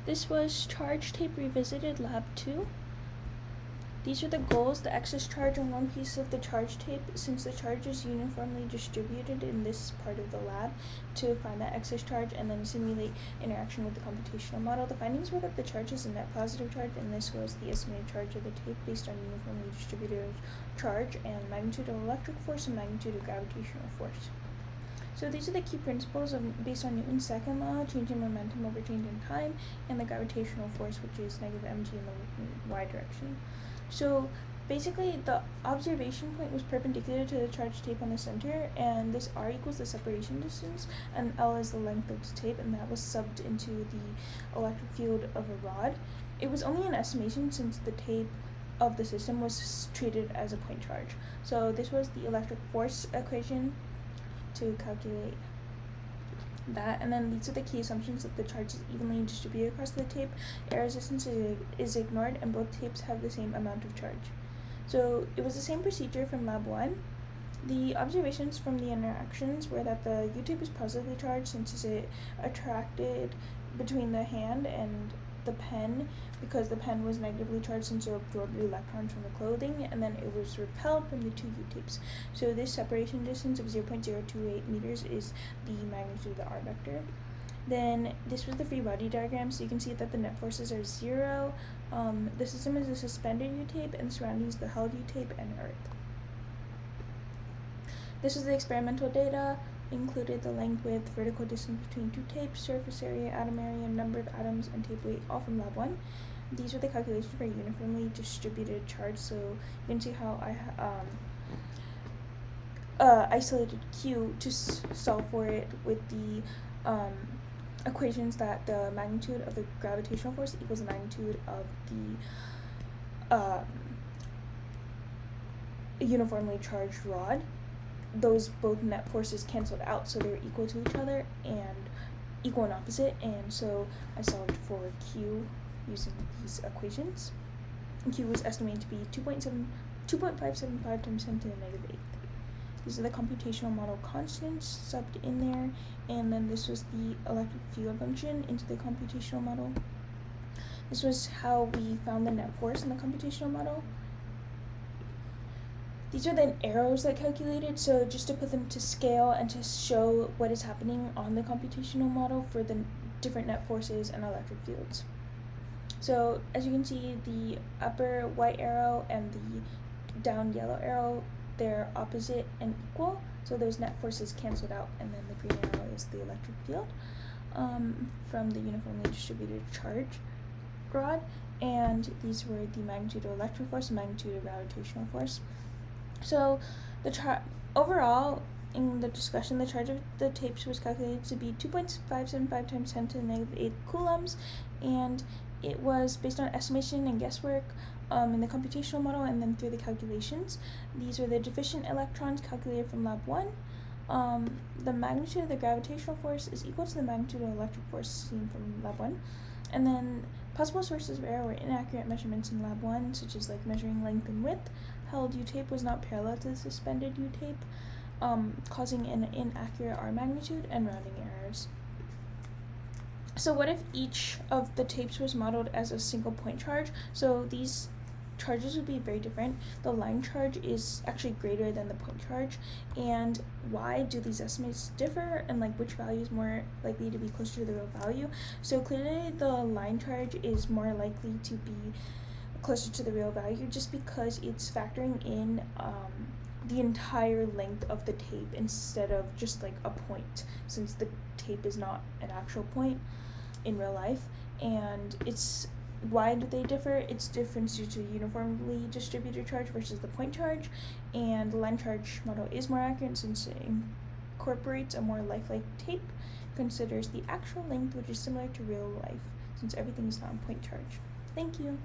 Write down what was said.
This was Charge Tape Revisited Lab 2. These are the goals: the excess charge on one piece of the charge tape, since the charge is uniformly distributed in this part of the lab, to find that excess charge and then simulate interaction with the computational model. The findings were that the charge is a net positive charge, and this was the estimated charge of the tape based on uniformly distributed charge and magnitude of electric force and magnitude of gravitational force. So these are the key principles based on Newton's second law, change in momentum over change in time, and the gravitational force, which is negative mg in the y direction. So basically, the observation point was perpendicular to the charged tape on the center, and this r equals the separation distance, and L is the length of the tape, and that was subbed into the electric field of a rod. It was only an estimation since the tape of the system was treated as a point charge. So this was the electric force equation to calculate that, and then these are the key assumptions: that the charge is evenly distributed across the tape, air resistance is ignored, and both tapes have the same amount of charge. So it was the same procedure from lab 1. The observations from the interactions were that the U-tape was positively charged since it attracted between the hand and the pen, because the pen was negatively charged since it absorbed the electrons from the clothing, and then it was repelled from the two U-tapes. So this separation distance of 0.028 meters is the magnitude of the r vector. Then this was the free body diagram, so you can see that the net forces are 0. The system is a suspended U-tape, and the surroundings the held U-tape and Earth. This was the experimental data. Included the length, width, vertical distance between two tapes, surface area, atom area, number of atoms, and tape weight, all from lab 1. These were the calculations for uniformly distributed charge, so you can see how I isolated Q to solve for it with the equations that the magnitude of the gravitational force equals the magnitude of the uniformly charged rod. Those both net forces canceled out, so they were equal to each other and equal and opposite, and so I solved for Q using these equations. And Q was estimated to be 2.575 times 10 to the negative 8th. These are the computational model constants subbed in there, and then this was the electric field function into the computational model. This was how we found the net force in the computational model. These are the arrows that calculated, so just to put them to scale and to show what is happening on the computational model for the different net forces and electric fields. So as you can see, the upper white arrow and the down yellow arrow, they're opposite and equal, so those net forces canceled out, and then the green arrow is the electric field from the uniformly distributed charge rod, and these were the magnitude of electric force and magnitude of gravitational force. So overall, in the discussion, the charge of the tapes was calculated to be 2.575 times 10 to the negative 8 coulombs, and it was based on estimation and guesswork in the computational model and then through the calculations. These are the deficient electrons calculated from lab 1. The magnitude of the gravitational force is equal to the magnitude of electric force seen from lab 1. And then possible sources of error were inaccurate measurements in lab 1, such as like measuring length and width. Held U-tape was not parallel to the suspended U-tape, causing an inaccurate R magnitude and rounding errors. So what if each of the tapes was modeled as a single point charge? So these charges would be very different. The line charge is actually greater than the point charge, and why do these estimates differ, and like which value is more likely to be closer to the real value? So clearly the line charge is more likely to be closer to the real value, just because it's factoring in the entire length of the tape instead of just like a point, since the tape is not an actual point in real life. And it's why do they differ? It's different due to uniformly distributed charge versus the point charge, and the line charge model is more accurate since it incorporates a more lifelike tape, considers the actual length, which is similar to real life since everything is not a point charge. Thank you.